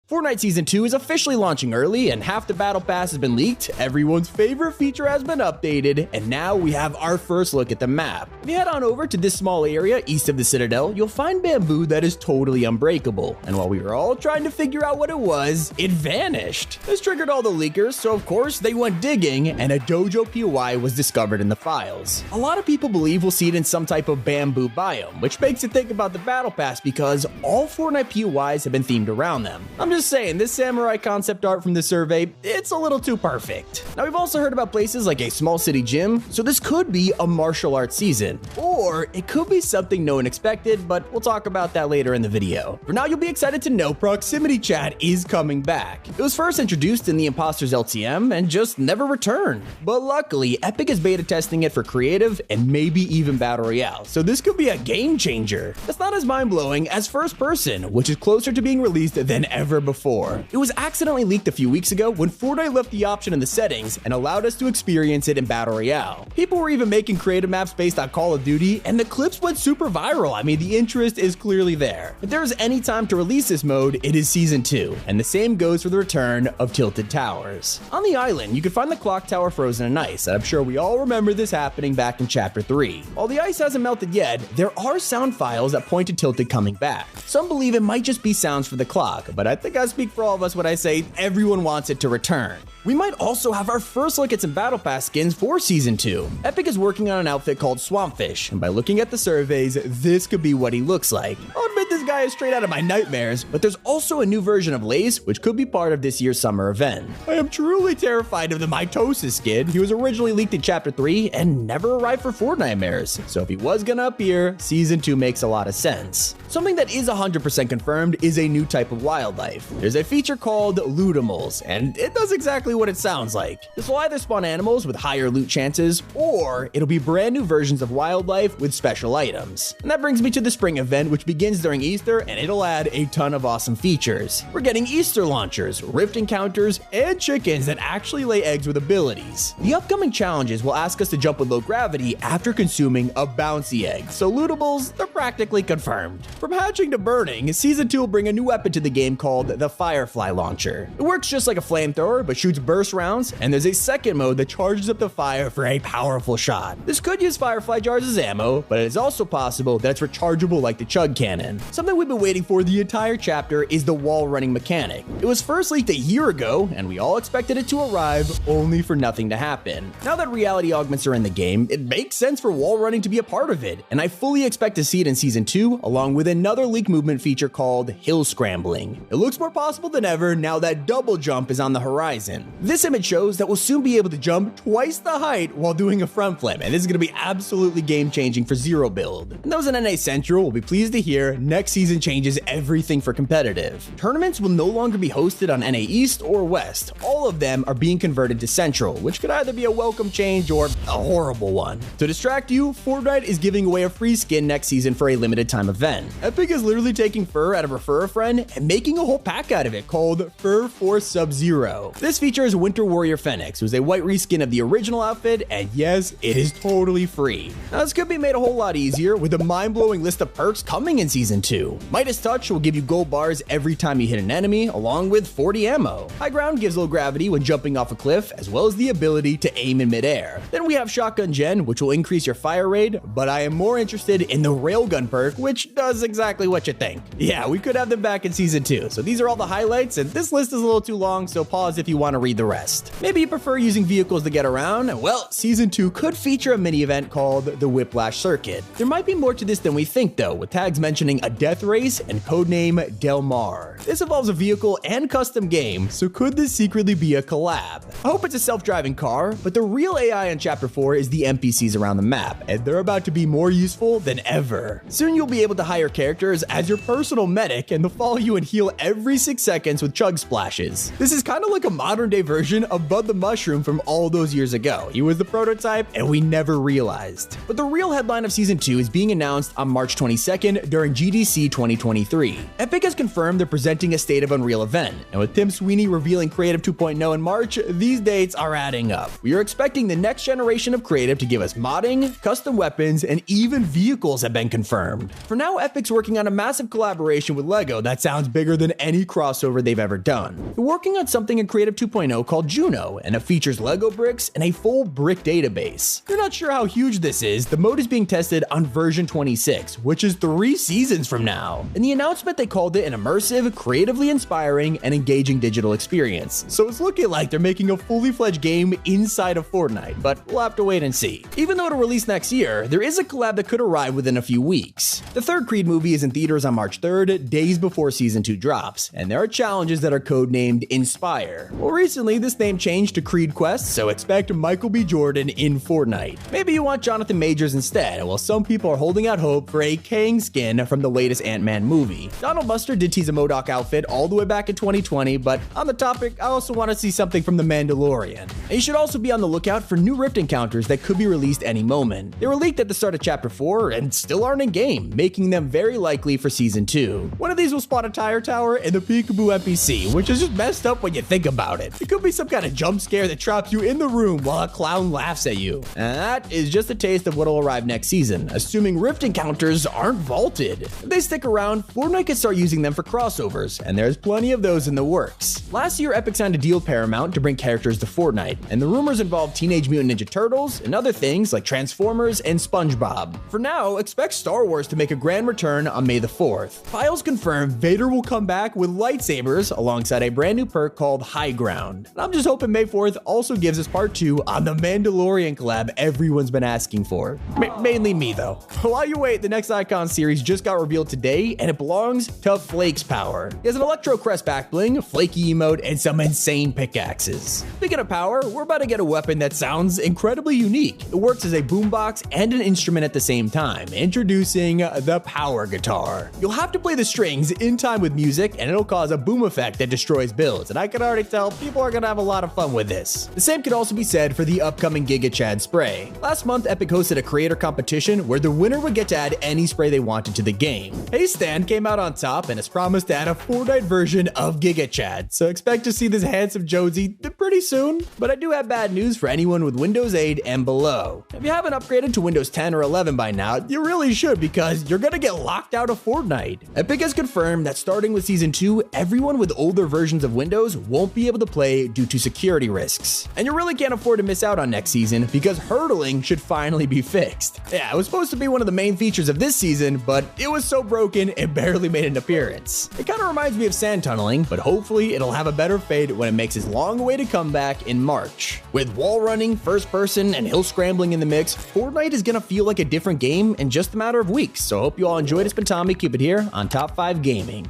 Fortnite Season 2 is officially launching early, and half the Battle Pass has been leaked, everyone's favorite feature has been updated, and now we have our first look at the map. If you head on over to this small area east of the Citadel, you'll find bamboo that is totally unbreakable, and while we were all trying to figure out what it was, it vanished. This triggered all the leakers, so of course they went digging, and a dojo POI was discovered in the files. A lot of people believe we'll see it in some type of bamboo biome, which makes you think about the Battle Pass because all Fortnite POIs have been themed around them. I'm just saying, this samurai concept art from the survey, it's a little too perfect. Now, we've also heard about places like a small city gym, so this could be a martial arts season. Or it could be something no one expected, but we'll talk about that later in the video. For now, you'll be excited to know proximity chat is coming back. It was first introduced in the Imposters LTM and just never returned. But luckily, Epic is beta testing it for creative and maybe even Battle Royale, so this could be a game changer. That's not as mind-blowing as first person, which is closer to being released than ever before. It was accidentally leaked a few weeks ago when Fortnite left the option in the settings and allowed us to experience it in Battle Royale. People were even making creative maps based on Call of Duty, and the clips went super viral. I mean, the interest is clearly there. If there is any time to release this mode, it is Season 2, and the same goes for the return of Tilted Towers. On the island, you can find the clock tower frozen in ice, and I'm sure we all remember this happening back in Chapter 3. While the ice hasn't melted yet, there are sound files that point to Tilted coming back. Some believe it might just be sounds for the clock, but I think I speak for all of us when I say everyone wants it to return. We might also have our first look at some Battle Pass skins for Season 2. Epic is working on an outfit called Swampfish, and by looking at the surveys, this could be what he looks like. I'll admit this guy is straight out of my nightmares, but there's also a new version of Lace, which could be part of this year's summer event. I am truly terrified of the Mitosis skin. He was originally leaked in Chapter 3 and never arrived for Fortnitemares, so if he was gonna appear, Season 2 makes a lot of sense. Something that is 100% confirmed is a new type of wildlife. There's a feature called Lootimals, and it does exactly what it sounds like. This will either spawn animals with higher loot chances, or it'll be brand new versions of wildlife with special items. And that brings me to the spring event, which begins during Easter, and it'll add a ton of awesome features. We're getting Easter launchers, rift encounters, and chickens that actually lay eggs with abilities. The upcoming challenges will ask us to jump with low gravity after consuming a bouncy egg, so lootables, they're practically confirmed. From hatching to burning, Season 2 will bring a new weapon to the game called the Firefly Launcher. It works just like a flamethrower, but shoots burst rounds, and there's a second mode that charges up the fire for a powerful shot. This could use Firefly jars as ammo, but it is also possible that it's rechargeable like the Chug Cannon. Something we've been waiting for the entire chapter is the wall running mechanic. It was first leaked a year ago, and we all expected it to arrive, only for nothing to happen. Now that reality augments are in the game, it makes sense for wall running to be a part of it, and I fully expect to see it in Season 2, along with another leak movement feature called Hill Scrambling. It looks more possible than ever now that double jump is on the horizon. This image shows that we'll soon be able to jump twice the height while doing a front flip, and this is going to be absolutely game-changing for Zero Build. And those in NA Central will be pleased to hear next season changes everything for competitive. Tournaments will no longer be hosted on NA East or West. All of them are being converted to Central, which could either be a welcome change or a horrible one. To distract you, Fortnite is giving away a free skin next season for a limited time event. Epic is literally taking fur out of Refer a Friend and making a whole pack out of it called Fur Force Sub-Zero. This features Winter Warrior Phoenix, who's a white reskin of the original outfit, and yes, it is totally free. Now, this could be made a whole lot easier with a mind-blowing list of perks coming in Season 2. Midas Touch will give you gold bars every time you hit an enemy, along with 40 ammo. High Ground gives low gravity when jumping off a cliff, as well as the ability to aim in midair. Then we have Shotgun Gen, which will increase your fire rate, but I am more interested in the Railgun perk, which does exactly what you think. Yeah, we could have them back in Season 2, so these are all the highlights, and this list is a little too long, so pause if you want to read the rest. Maybe you prefer using vehicles to get around? Well, Season 2 could feature a mini event called the Whiplash Circuit. There might be more to this than we think though, with tags mentioning a death race and codename Del Mar. This involves a vehicle and custom game, so could this secretly be a collab? I hope it's a self-driving car, but the real AI in Chapter 4 is the NPCs around the map, and they're about to be more useful than ever. Soon you'll be able to hire characters as your personal medic, and they'll follow you and heal every 6 seconds with chug splashes. This is kind of like a modern day version of Bud the Mushroom from all those years ago. He was the prototype, and we never realized. But the real headline of Season 2 is being announced on March 22nd during GDC 2023. Epic has confirmed they're presenting a State of Unreal event, and with Tim Sweeney revealing Creative 2.0 in March, these dates are adding up. We are expecting the next generation of Creative to give us modding, custom weapons, and even vehicles have been confirmed. For now, Epic's working on a massive collaboration with LEGO that sounds bigger than any crossover they've ever done. They're working on something in Creative 2.0 called Juno, and it features LEGO bricks and a full brick database. You're not sure how huge this is, the mode is being tested on version 26, which is 3 seasons from now. In the announcement, they called it an immersive, creatively inspiring, and engaging digital experience. So it's looking like they're making a fully fledged game inside of Fortnite, but we'll have to wait and see. Even though it'll release next year, there is a collab that could arrive within a few weeks. The third Creed movie is in theaters on March 3rd, days before Season 2 drops, and there are challenges that are codenamed Inspire. Well, recently this name changed to Creed Quest, so expect Michael B. Jordan in Fortnite. Maybe you want Jonathan Majors instead, while some people are holding out hope for a Kang skin from the latest Ant-Man movie. Donald Buster did tease a MODOK outfit all the way back in 2020, but on the topic, I also want to see something from The Mandalorian. And you should also be on the lookout for new Rift encounters that could be released any moment. They were leaked at the start of Chapter 4 and still aren't in game, making them very likely for Season 2. One of these will spawn a tire tower and the Peekaboo NPC, which is just messed up when you think about it. It could be some kind of jump scare that traps you in the room while a clown laughs at you. And that is just a taste of what'll arrive next season, assuming Rift encounters aren't vaulted. If they stick around, Fortnite can start using them for crossovers, and there's plenty of those in the works. Last year, Epic signed a deal with Paramount to bring characters to Fortnite, and the rumors involve Teenage Mutant Ninja Turtles and other things like Transformers and SpongeBob. For now, expect Star Wars to make a grand return on May the 4th. Files confirm Vader will come back with lightsabers alongside a brand new perk called High Ground. And I'm just hoping May 4th also gives us part 2 on the Mandalorian collab everyone's been asking for. Mainly me though. While you wait, the next Icon series just got revealed today, and it belongs to Flake's power. He has an Electro Crest back bling, flaky emote, and some insane pickaxes. Speaking of power, we're about to get a weapon that sounds incredibly unique. It works as a boombox and an instrument at the same time, introducing the Power Guitar. You'll have to play the strings in time with music, and it'll cause a boom effect that destroys builds, and I can already tell people are gonna have a lot of fun with this. The same could also be said for the upcoming Giga Chad spray. Last month, Epic hosted a creator competition where the winner would get to add any spray they wanted to the game. Hey Stan came out on top and has promised to add a Fortnite version of Giga Chad, so expect to see this handsome Jonesy pretty soon. But I do have bad news for anyone with Windows 8 and below. If you haven't upgraded to Windows 10 or 11 by now, you really should, because you're gonna get locked out of Fortnite. Epic has confirmed that starting with Season 2, everyone with older versions of Windows won't be able to play due to security risks. And you really can't afford to miss out on next season, because hurdling should finally be fixed. Yeah, it was supposed to be one of the main features of this season, but it was so broken it barely made an appearance. It kind of reminds me of sand tunneling, but hopefully it'll have a better fate when it makes its long-awaited comeback in March. With wall running, first person, and hill scrambling in the mix, Fortnite is gonna feel like a different game in just a matter of weeks. So I hope you all enjoyed. It's been Tommy. Keep it here on Top 5 Gaming.